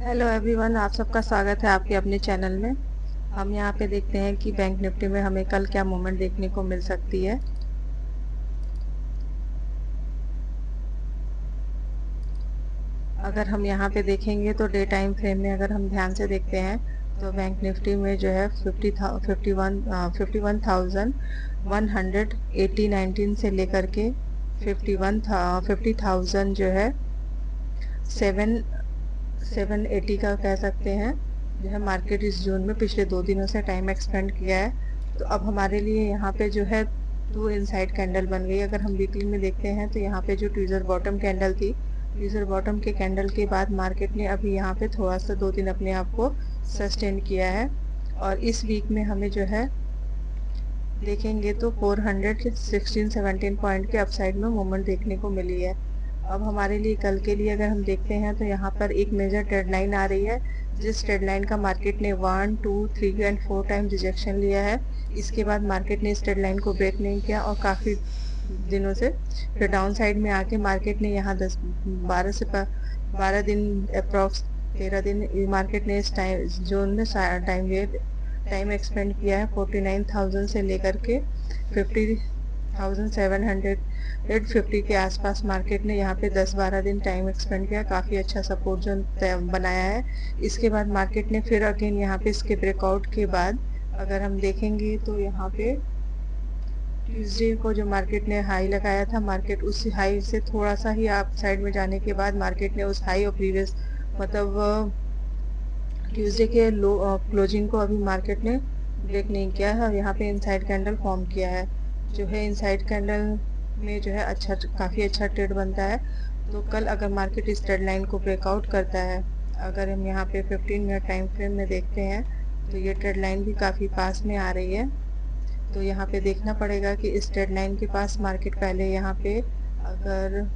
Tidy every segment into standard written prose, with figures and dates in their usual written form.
Hello everyone, आप सबका स्वागत है आपके अपने चैनल में। हम यहाँ पे देखते हैं कि बैंक निफ्टी में हमें कल क्या मूवमेंट देखने को मिल सकती है। अगर हम यहाँ पे देखेंगे तो डे टाइम फ्रेम में अगर हम ध्यान से देखते हैं तो बैंक निफ्टी में जो है 51,180 से लेकर के 50,000 जो है 780 का कह सकते हैं जो है मार्केट इस जून में पिछले 2 दिनों से टाइम एक्सपेंड किया है। तो अब हमारे लिए यहाँ पे जो है 2 इनसाइड कैंडल बन गई। अगर हम वीकली में देखते हैं तो यहाँ पे जो ट्यूजर बॉटम कैंडल थी, ट्यूजर बॉटम के कैंडल के बाद मार्केट ने अभी यहाँ पे थोड़ा सा 2 दिन अपने आप को सस्टेन किया है। और इस वीक में हमें जो है देखेंगे तो 416-17 पॉइंट के अपसाइड में मूवमेंट देखने को मिली है। अब हमारे लिए कल के लिए अगर हम देखते हैं तो यहाँ पर एक मेजर ट्रेड लाइन आ रही है, जिस ट्रेड लाइन का मार्केट ने 1, 2, 3 एंड 4 टाइम रिजेक्शन लिया है। इसके बाद मार्केट ने इस ट्रेड लाइन को ब्रेक नहीं किया और काफ़ी दिनों से फिर डाउन साइड में आके मार्केट ने यहाँ 12 दिन अप्रॉक्स 13 दिन मार्केट ने इस टाइम जोन में टाइम एक्सपेंड किया है। 49,000 से लेकर के 50,750 के आसपास मार्केट ने यहाँ पे 10-12 दिन टाइम एक्सपेंड किया, काफ़ी अच्छा सपोर्ट जोन बनाया है। इसके बाद मार्केट ने फिर अगेन यहाँ पे इसके ब्रेकआउट के बाद अगर हम देखेंगे तो यहाँ पे ट्यूसडे को जो मार्केट ने हाई लगाया था, मार्केट उस हाई से थोड़ा सा ही आप साइड में जाने के बाद मार्केट ने उस हाई और प्रीवियस मतलब ट्यूसडे के लो क्लोजिंग को अभी मार्केट ने ब्रेक नहीं किया है और यहाँ पे इनसाइड कैंडल फॉर्म किया है। जो है इनसाइड कैंडल में जो है काफ़ी अच्छा ट्रेड बनता है। तो कल अगर मार्केट इस ट्रेड लाइन को ब्रेकआउट करता है, अगर हम यहाँ पे 15 मिनट टाइम फ्रेम में देखते हैं तो ये ट्रेड लाइन भी काफ़ी पास में आ रही है। तो यहाँ पे देखना पड़ेगा कि इस ट्रेड लाइन के पास मार्केट पहले यहाँ पे अगर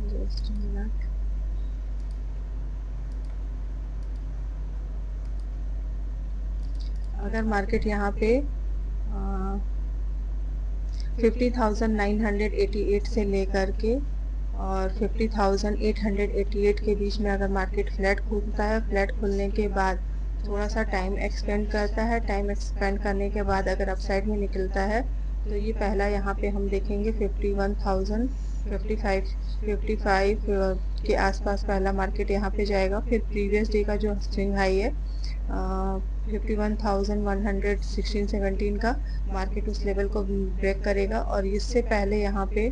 जस्ट मिनट अगर मार्केट यहाँ पे 50,988 से लेकर के और 50,888 के बीच में अगर मार्केट फ्लैट खुलता है, फ्लैट खुलने के बाद थोड़ा सा टाइम एक्सपेंड करता है, टाइम एक्सपेंड करने के बाद अगर अपसाइड में निकलता है तो ये पहला यहाँ पे हम देखेंगे 51,055 के आसपास पहला मार्केट यहाँ पे जाएगा। फिर प्रीवियस डे का जो स्विंग हाई है 51,116-17 का मार्केट उस लेवल को ब्रेक करेगा और इससे पहले यहाँ पे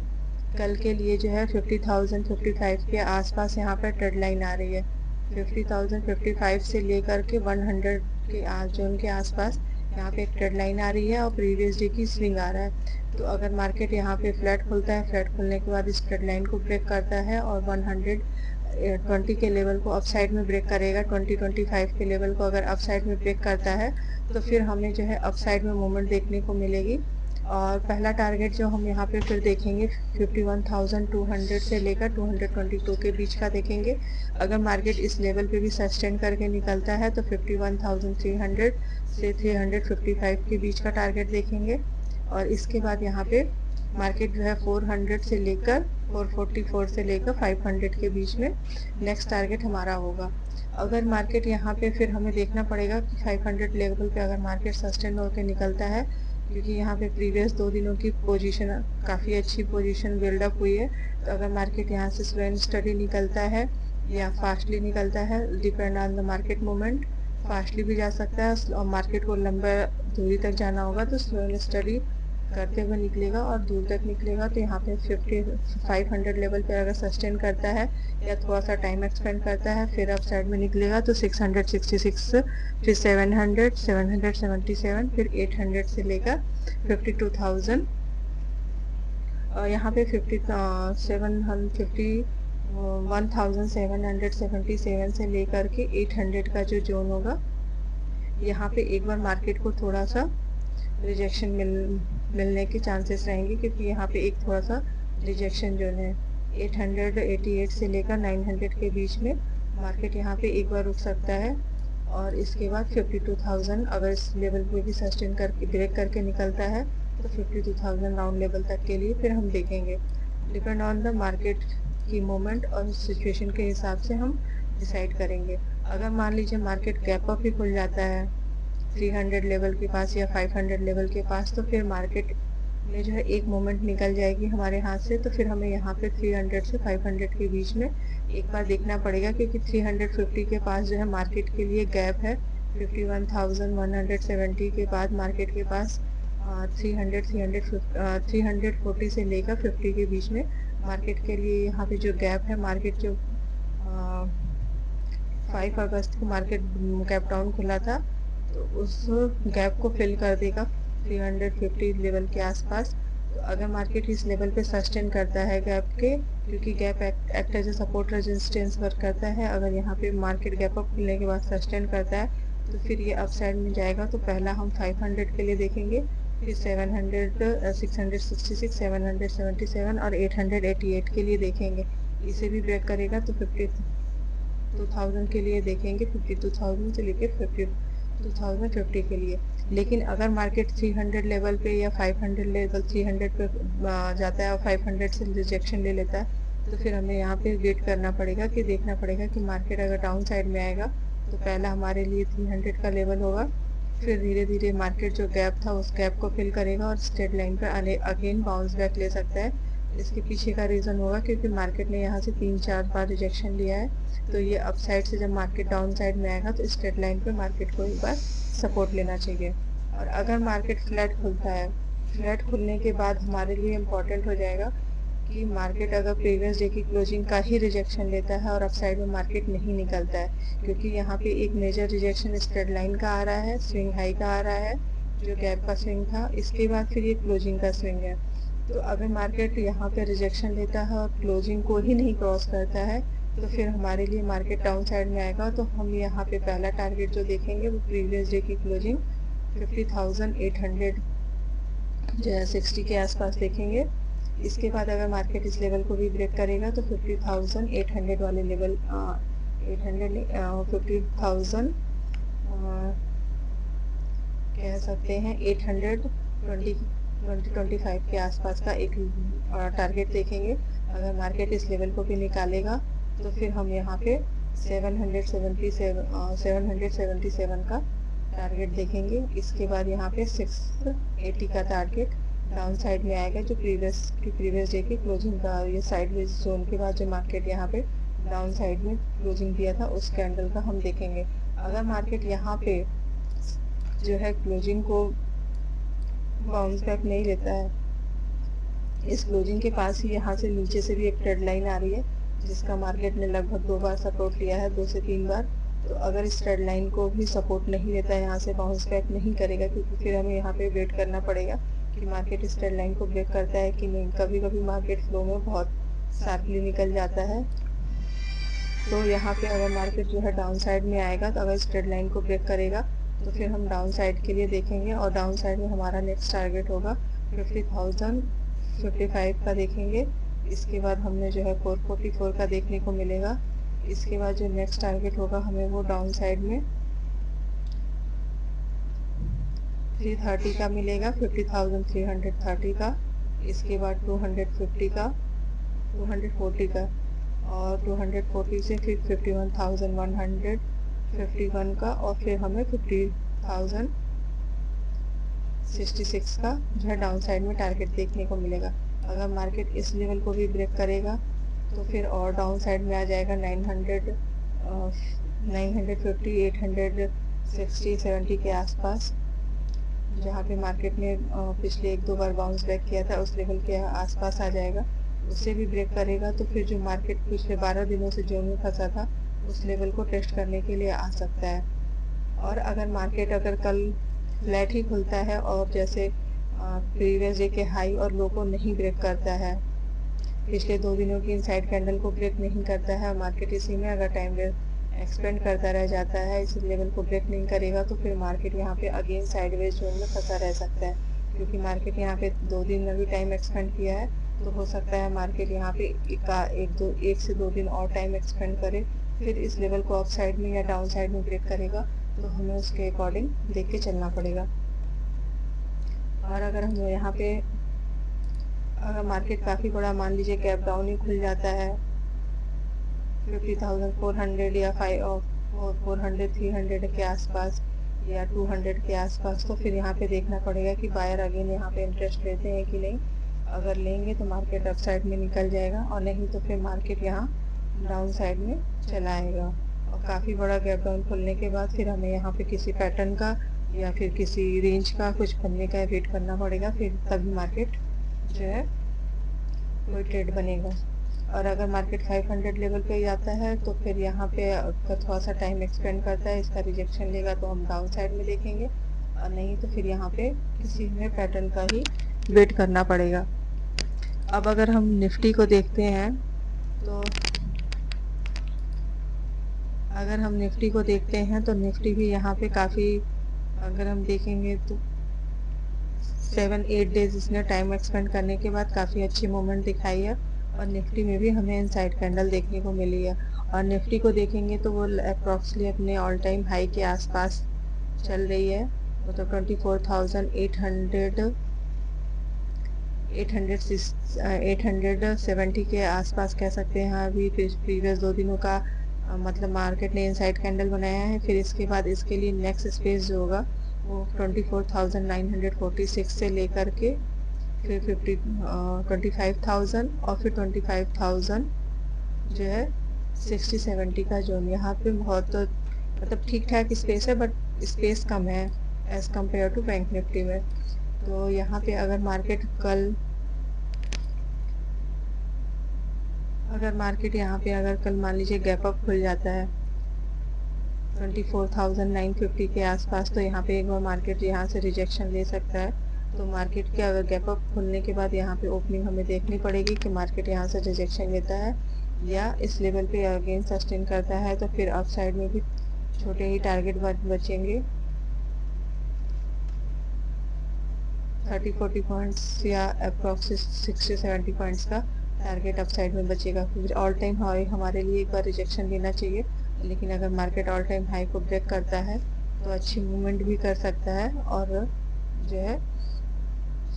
कल के लिए जो है 50,055 के आसपास यहाँ पर ट्रेड लाइन आ रही है। 50,055 से लेकर के 100 के जोन के आसपास यहाँ पे एक ट्रेड लाइन आ रही है और प्रीवियस डे की स्विंग आ रहा है। तो अगर मार्केट यहाँ पे फ्लैट खुलता है, फ्लैट खुलने के बाद इस ट्रेड लाइन को ब्रेक करता है और 120 के लेवल को अपसाइड में ब्रेक करेगा, 2025 के लेवल को अगर अपसाइड में ब्रेक करता है तो फिर हमें जो है अपसाइड में मूवमेंट देखने को मिलेगी। और पहला टारगेट जो हम यहाँ पे फिर देखेंगे 51,200 से लेकर 222 के बीच का देखेंगे। अगर मार्केट इस लेवल पे भी सस्टेन करके निकलता है तो 51,300 से 355 के बीच का टारगेट देखेंगे। और इसके बाद यहाँ पे मार्केट जो है 400 से लेकर 444 से लेकर 500 के बीच में नेक्स्ट टारगेट हमारा होगा। अगर मार्केट यहाँ पे फिर हमें देखना पड़ेगा कि 500 लेवल पे अगर मार्केट सस्टेन होकर निकलता है, क्योंकि यहाँ पे प्रीवियस 2 दिनों की पोजीशन काफ़ी अच्छी पोजीशन बिल्डअप हुई है। तो अगर मार्केट यहाँ से स्लो एंड स्टडी निकलता है या फास्टली निकलता है, depend on the market movement, fastly भी जा सकता है और मार्केट को लंबा दूरी तक जाना होगा तो स्लो एंड स्टडी करते हुए निकलेगा और दूर तक निकलेगा। तो यहाँ पे 500 लेवल पे अगर सस्टेन करता है या थोड़ा सा टाइम एक्सपेंड करता है फिर अप साइड में निकलेगा तो 666, फिर 700, 777, फिर 800 से लेकर 52,000 और यहाँ पे 1777 से लेकर के 800 का जो जोन होगा, यहाँ पे एक बार मार्केट को थोड़ा सा रिजेक्शन मिलने के चांसेस रहेंगे, क्योंकि यहाँ पे एक थोड़ा सा रिजेक्शन जोन है 888 से लेकर 900 के बीच में मार्केट यहाँ पे एक बार रुक सकता है। और इसके बाद 52,000 अगर इस लेवल पे भी सस्टेन करके ब्रेक करके निकलता है तो 52,000 राउंड लेवल तक के लिए फिर हम देखेंगे। डिपेंड ऑन द मार्केट की मूवमेंट और सिचुएशन के हिसाब से हम डिसाइड करेंगे। अगर मान लीजिए मार्केट गैप अप ही खुल जाता है 300 लेवल के पास या 500 लेवल के पास, तो फिर मार्केट में जो है एक मोमेंट निकल जाएगी हमारे हाथ से, तो फिर हमें यहाँ पे 300 से 500 के बीच में एक बार देखना पड़ेगा, क्योंकि 350 के पास जो है मार्केट के लिए गैप है। 51,170 के बाद मार्केट के पास 340 से लेकर 50 के बीच में मार्केट के लिए यहाँ पे जो गैप है, मार्केट जो 5 अगस्त को मार्केट गैप डाउन खुला था, तो उस गैप को फिल कर देगा 350 लेवल के आसपास। तो अगर मार्केट इस लेवल पे सस्टेन करता है गैप के, क्योंकि gap act as a support resistance work करता है, अगर यहाँ पे मार्केट गैप अप खुलने के बाद सस्टेन करता है तो फिर ये अपसाइड में जाएगा। तो पहला हम 500 के लिए देखेंगे, फिर 700, 666, 777 और 888 के लिए देखेंगे। इसे भी ब्रेक करेगा तो 52,000 के लिए देखेंगे, 52,000 से लेके 52,050 के लिए। लेकिन अगर मार्केट 300 लेवल पे या 500 लेवल 300 पे जाता है और 500 से रिजेक्शन ले लेता है, तो फिर हमें यहाँ पे वेट करना पड़ेगा, कि देखना पड़ेगा कि मार्केट अगर डाउन साइड में आएगा तो पहला हमारे लिए 300 का लेवल होगा, फिर धीरे धीरे मार्केट जो गैप था उस गैप को फिल करेगा और स्ट्रेट लाइन पर अगेन बाउंस बैक ले सकता है। इसके पीछे का रीज़न होगा क्योंकि मार्केट ने यहाँ से 3-4 बार रिजेक्शन लिया है, तो ये अपसाइड से जब मार्केट डाउन साइड में आएगा तो स्ट्रेट लाइन पे मार्केट को एक बार सपोर्ट लेना चाहिए। और अगर मार्केट फ्लैट खुलता है, फ्लैट खुलने के बाद हमारे लिए इम्पोर्टेंट हो जाएगा कि मार्केट अगर प्रीवियस डे की क्लोजिंग का ही रिजेक्शन लेता है और अपसाइड में मार्केट नहीं निकलता है, क्योंकि यहाँ पे एक मेजर रिजेक्शन स्ट्रेट लाइन का आ रहा है, स्विंग हाई का आ रहा है, जो गैप का स्विंग था, इसके बाद फिर ये क्लोजिंग का स्विंग है। तो अगर मार्केट यहाँ पे रिजेक्शन लेता है और क्लोजिंग को ही नहीं क्रॉस करता है, तो फिर हमारे लिए मार्केट डाउन साइड में आएगा। तो हम यहाँ पे पहला टारगेट जो देखेंगे वो प्रीवियस डे की क्लोजिंग 50,800 जो है 60 के आसपास देखेंगे। इसके बाद अगर मार्केट इस लेवल को भी ब्रेक करेगा तो 50,800 वाले लेवल 50,000 कह सकते हैं 825 के आसपास का एक टारगेट देखेंगे। अगर मार्केट इस लेवल को भी निकालेगा तो फिर हम यहाँ पे 777 का टारगेट देखेंगे। इसके बाद यहाँ पे 680 का टारगेट डाउन साइड में आएगा, जो प्रीवियस डे की क्लोजिंग का ये साइडवेज जोन के बाद जो मार्केट यहाँ पे डाउन साइड में क्लोजिंग दिया था उस कैंडल का हम देखेंगे। अगर मार्केट यहाँ पे जो है क्लोजिंग को बाउंस बैक नहीं लेता है, इस क्लोजिंग के पास ही यहाँ से नीचे से भी एक ट्रेड लाइन आ रही है जिसका मार्केट ने लगभग 2 बार सपोर्ट लिया है, 2 से 3 बार। तो अगर इस ट्रेड लाइन को भी सपोर्ट नहीं लेता है, यहाँ से बाउंस बैक नहीं करेगा, क्योंकि फिर हमें यहाँ पे वेट करना पड़ेगा कि मार्केट इस ट्रेड लाइन को ब्रेक करता है कि नहीं। कभी कभी मार्केट फ्लो में बहुत शार्पली निकल जाता है, तो यहाँ पे अगर मार्केट जो है डाउन साइड में आएगा, तो अगर इस ट्रेड लाइन को ब्रेक करेगा तो फिर हम डाउन साइड के लिए देखेंगे, और डाउन साइड में हमारा नेक्स्ट टारगेट होगा 50,055 का देखेंगे। इसके बाद हमने जो है 444 का देखने को मिलेगा। इसके बाद जो नेक्स्ट टारगेट होगा हमें वो डाउन साइड में 330 का मिलेगा, 50,330 का। इसके बाद 250 का, 240 का, और 240 से फिर 51,151 का, और फिर हमें 50,066 का जो है डाउन साइड में टारगेट देखने को मिलेगा। अगर मार्केट इस लेवल को भी ब्रेक करेगा तो फिर और डाउन साइड में आ जाएगा 900, 950, 860, 70 के आसपास, जहाँ पे मार्केट ने पिछले 1-2 बार बाउंस बैक किया था उस लेवल के आसपास आ जाएगा। उसे भी ब्रेक करेगा तो फिर जो मार्केट पिछले 12 दिनों से जोन में फंसा था उस लेवल को टेस्ट करने के लिए आ सकता है। और अगर मार्केट अगर कल फ्लैट ही खुलता है और जैसे प्रीवियस डे के हाई और लो को नहीं ब्रेक करता है, पिछले 2 दिनों की इनसाइड कैंडल को ब्रेक नहीं करता है, मार्केट इसी में अगर टाइम एक्सपेंड करता रह जाता है, इस लेवल को ब्रेक नहीं करेगा, तो फिर मार्केट यहाँ पे अगेन साइडवेज जोन में फंसा रह सकता है। क्योंकि मार्केट यहाँ पे 2 दिन में भी टाइम एक्सपेंड किया है, तो हो सकता है मार्केट यहाँ पे 1 से 2 दिन और टाइम एक्सपेंड करे, फिर इस लेवल को अप साइड में या डाउन साइड में ब्रेक करेगा, तो हमें उसके अकॉर्डिंग देख के चलना पड़ेगा। और अगर हम यहाँ पे अगर मार्केट काफ़ी बड़ा मान लीजिए गैप डाउन ही खुल जाता है 50,400 या 400 300 के आसपास या 200 के आसपास, तो फिर यहाँ पे देखना पड़ेगा कि बायर अगेन यहाँ पे इंटरेस्ट लेते हैं कि नहीं। अगर लेंगे तो मार्केट अप साइड में निकल जाएगा, और नहीं तो फिर मार्केट यहाँ डाउन साइड में चला आएगा। और काफ़ी बड़ा गैप डाउन खुलने के बाद फिर हमें यहाँ पे किसी पैटर्न का या फिर किसी रेंज का कुछ बनने का वेट करना पड़ेगा, फिर तभी मार्केट जो है कोई ट्रेड बनेगा। और अगर मार्केट 500 लेवल पे जाता है तो फिर यहाँ पे अगर थोड़ा सा टाइम एक्सपेंड करता है, इसका रिजेक्शन लेगा तो हम डाउन साइड में देखेंगे, और नहीं तो फिर यहाँ पे किसी हमें पैटर्न का ही वेट करना पड़ेगा। अब अगर हम निफ्टी को देखते हैं तो अगर हम निफ्टी को देखते हैं तो निफ्टी भी यहाँ पे काफ़ी, अगर हम देखेंगे तो 7-8 डेज इसने टाइम एक्सपेंड करने के बाद काफ़ी अच्छी मूवमेंट दिखाई है, और निफ्टी में भी हमें इनसाइड कैंडल देखने को मिली है। और निफ्टी को देखेंगे तो वो अप्रॉक्सली अपने ऑल टाइम हाई के आसपास चल रही है, मतलब 24,800 870 के आसपास कह सकते हैं। अभी प्रीवियस 2 दिनों का मतलब मार्केट ने इनसाइड कैंडल बनाया है। फिर इसके बाद इसके लिए नेक्स्ट स्पेस जो होगा वो 24,946 से लेकर के फिर 25,000 और फिर 25,000 जो है 60-70 का जोन। यहाँ पे बहुत मतलब ठीक ठाक स्पेस है, बट स्पेस कम है as compare to bank Nifty में। तो यहाँ पे अगर मार्केट यहाँ पे अगर कल मान लीजिए गैप अप खुल जाता है 24,950 के आसपास, तो यहाँ पे एक बार मार्केट यहाँ से रिजेक्शन ले सकता है। तो मार्केट के अगर गैप अप खुलने के बाद यहाँ पे ओपनिंग हमें देखनी पड़ेगी कि मार्केट यहाँ से रिजेक्शन लेता है या इस लेवल पे अगेन सस्टेन करता है, तो फिर अप साइड में भी छोटे ही टारगेट बचेंगे 30-40 पॉइंट्स या अप्रॉक्स 60-70 पॉइंट्स का टारगेट अप साइड में बचेगा। फिर ऑल टाइम हाई हमारे लिए एक बार रिजेक्शन लेना चाहिए, लेकिन अगर मार्केट ऑल टाइम हाई को ब्रेक करता है तो अच्छी मूवमेंट भी कर सकता है, और जो है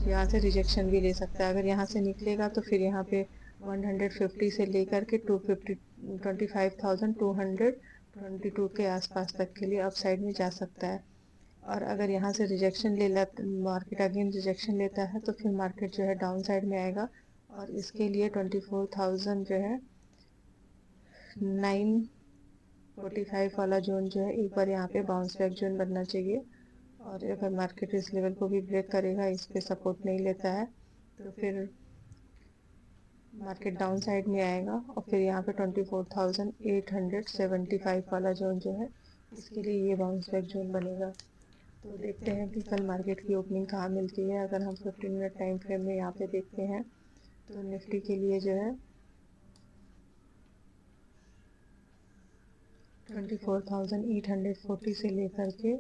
यहाँ से रिजेक्शन भी ले सकता है। अगर यहाँ से निकलेगा तो फिर यहाँ पे 150 से लेकर के 250 25,222 के आसपास तक के लिए अप साइड में जा सकता है। और अगर यहाँ से रिजेक्शन ले लेता मार्केट अगेन रिजेक्शन लेता है तो फिर मार्केट जो है डाउन साइड में आएगा, और इसके लिए 24,000 जो है 945 वाला जोन जो है एक बार यहाँ पे बाउंस बैक जोन बनना चाहिए। और अगर मार्केट इस लेवल को भी ब्रेक करेगा, इस पे सपोर्ट नहीं लेता है, तो फिर मार्केट डाउन साइड में आएगा, और फिर यहाँ पे 24,875 वाला जोन जो है इसके लिए ये बाउंस बैक जोन बनेगा। तो देखते हैं कि कल मार्केट की ओपनिंग कहाँ मिलती है। अगर हम 15 मिनट टाइम फ्रेम में यहाँ पे देखते हैं तो निफ्टी के लिए जो है 24,840 से लेकर के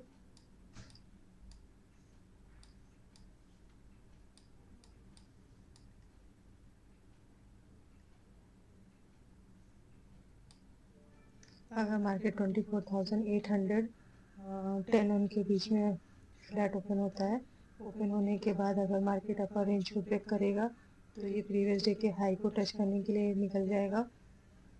अगर मार्केट 24,810 उनके बीच में फ्लैट ओपन होता है, ओपन होने के बाद अगर मार्केट अपर रेंज को ब्रेक करेगा तो ये प्रीवियस डे के हाई को टच करने के लिए निकल जाएगा,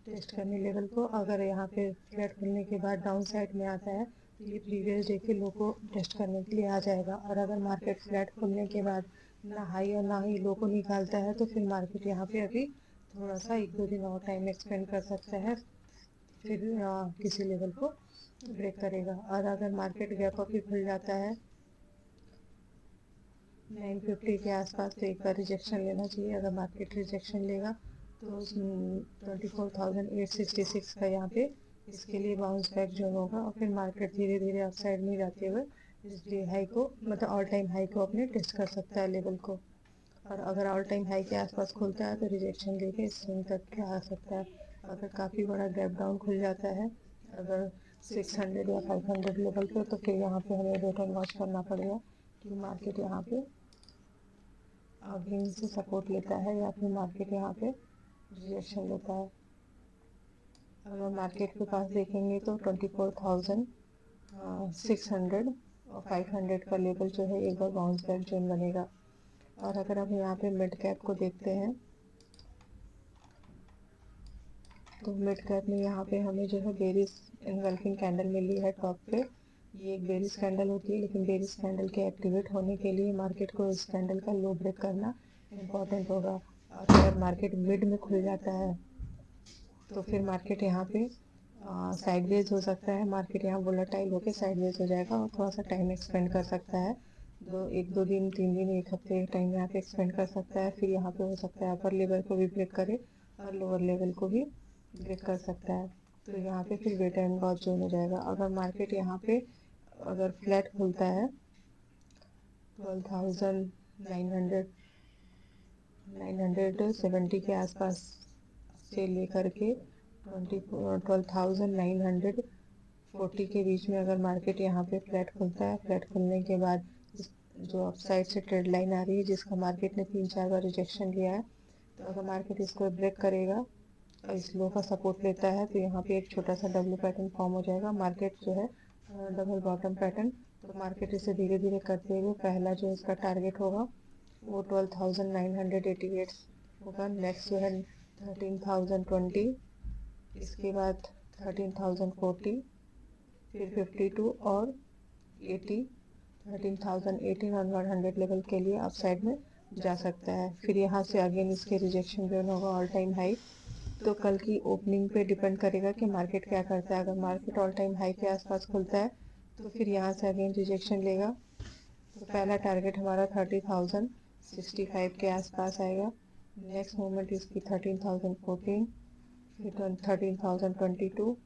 टेस्ट करने लेवल को। अगर यहाँ पे फ्लैट खुलने के बाद डाउन साइड में आता है तो ये प्रीवियस डे के लो को टेस्ट करने के लिए आ जाएगा। और अगर मार्केट फ्लैट खुलने के बाद ना हाई और ना ही लो को निकालता है तो फिर मार्केट यहाँ पे अभी थोड़ा सा 1-2 दिन और टाइम एक्सपेंड कर सकता है, फिर किसी लेवल को ब्रेक करेगा। और अगर मार्केट गैप अप ही खुल जाता है 950 के आसपास तो एक बार रिजेक्शन लेना चाहिए। अगर मार्केट रिजेक्शन लेगा तो 24,866 का यहाँ पे इसके लिए बाउंस बैक जोन होगा, और फिर मार्केट धीरे धीरे अप साइड में जाते हुए इस डे हाई को मतलब ऑल टाइम हाई को अपने टेस्ट कर सकता है लेवल को। और अगर ऑल टाइम हाई के आसपास खुलता है तो रिजेक्शन लेके इस स्विंग तक के आ सकता है। अगर काफ़ी बड़ा गैप डाउन खुल जाता है अगर 600 या 500 लेवल पे, तो फिर यहाँ पे हमें वेट एंड वॉच करना पड़ेगा कि मार्केट यहाँ पे अगेन से सपोर्ट लेता है या फिर मार्केट यहाँ पे रिजेक्शन लेता है। अगर मार्केट के पास देखेंगे तो 24,600 और 500 का लेवल जो है एक बार बाउंस बैक जोन बनेगा। और अगर हम यहाँ पे मिड कैप को देखते हैं तो मिड कैप में यहाँ पे हमें जो है बेरिस इनगल्फिंग कैंडल मिली है टॉप पे। ये एक बेरिस कैंडल होती है, लेकिन बेरिस कैंडल के एक्टिवेट होने के लिए मार्केट को इस कैंडल का लो ब्रेक करना इम्पोर्टेंट होगा। और अगर मार्केट मिड में खुल जाता है तो फिर मार्केट यहाँ पे साइडवेज हो सकता है। मार्केट यहाँ वोलेटाइल होकर साइडवेज हो जाएगा और थोड़ा सा टाइम एक्सपेंड कर सकता है। एक दो दिन, 3 दिन, एक हफ्ते टाइम यहाँ पे एक्सपेंड कर सकता है। फिर यहाँ पे हो सकता है अपर लेवल को भी ब्रेक करे और लोअर लेवल को भी ब्रेक कर सकता है। तो यहाँ पे फिर वेट एंड वॉच जोन हो जाएगा। अगर मार्केट यहाँ पे अगर फ्लैट खुलता है 12,900 970 के आसपास से लेकर के 12,940 के बीच में अगर मार्केट यहाँ पे फ्लैट खुलता है, फ्लैट खुलने के बाद जो अपसाइड से ट्रेड लाइन आ रही है जिसका मार्केट ने 3-4 बार रिजेक्शन लिया है, तो अगर मार्केट इसको ब्रेक करेगा और इस लो का सपोर्ट लेता है तो यहाँ पे एक छोटा सा डब्ल्यू पैटर्न फॉर्म हो जाएगा। मार्केट जो है डबल बॉटम पैटर्न, तो मार्केट इसे धीरे धीरे करते हुए पहला जो इसका टारगेट होगा वो 12,988 होगा। नेक्स्ट जो है 13,020, इसके बाद 13,040, फिर 52 और 80, 13,018 और 100 लेवल के लिए अप साइड में जा सकता है। फिर यहाँ से अगेन इसके रिजेक्शन जोन होगा ऑल टाइम हाई। तो कल की ओपनिंग पे डिपेंड करेगा कि मार्केट क्या करता है। अगर मार्केट ऑल टाइम हाई के आसपास खुलता है तो फिर यहाँ से अगेन रिजेक्शन लेगा। तो पहला टारगेट हमारा 30,065 के आसपास आएगा। नेक्स्ट मूवमेंट इसकी 13,014, फिर 13,022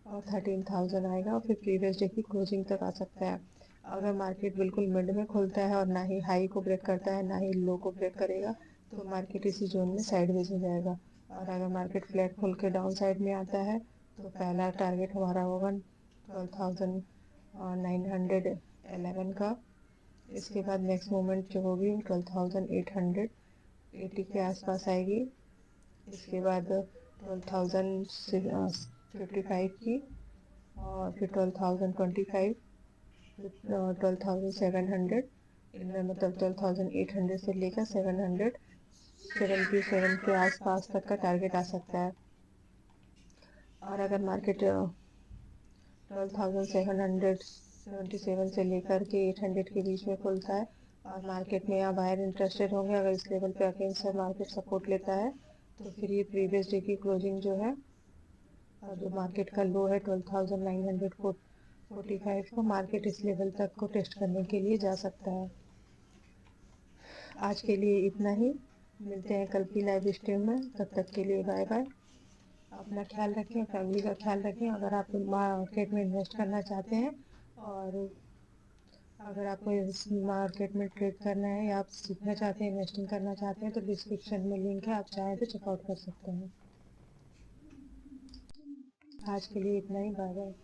और 13,000 आएगा और फिर प्रीवियस डे की क्लोजिंग तक आ सकता है। अगर मार्केट बिल्कुल मिड में खुलता है और ना ही हाई को ब्रेक करता है ना ही लो को ब्रेक करेगा तो मार्केट इसी जोन में साइडवेज हो जाएगा। और अगर मार्केट फ्लैट खुल के डाउन साइड में आता है तो पहला टारगेट हमारा होगा 12,911 का। इसके बाद नेक्स्ट मूवमेंट जो होगी 12,880 के आसपास आएगी। इसके बाद 12,055 की और फिर 12,025, फिर 12,700, इनमें मतलब 12,800 से लेकर 777 के आसपास तक का टारगेट आ सकता है। और अगर मार्केट 12,777 से लेकर के 800 के बीच में खुलता है और मार्केट में यहाँ बाहर इंटरेस्टेड होंगे, अगर इस लेवल पे अगेंस्ट से मार्केट सपोर्ट लेता है तो फिर ये प्रीवियस डे की क्लोजिंग जो है और जो मार्केट का लो है 12,945 को मार्केट इस लेवल तक को टेस्ट करने के लिए जा सकता है। आज के लिए इतना ही, मिलते हैं कल की लाइव स्ट्रीम में। तब तक के लिए बाय बाय। अपना ख्याल रखें, फैमिली का ख्याल रखें। अगर आप मार्केट में इन्वेस्ट करना चाहते हैं और अगर आपको इस मार्केट में ट्रेड करना है या आप सीखना चाहते हैं, इन्वेस्टिंग करना चाहते हैं तो डिस्क्रिप्शन में लिंक है, आप चाहें तो चेकआउट कर सकते हैं। आज के लिए इतना ही, बाय बाय।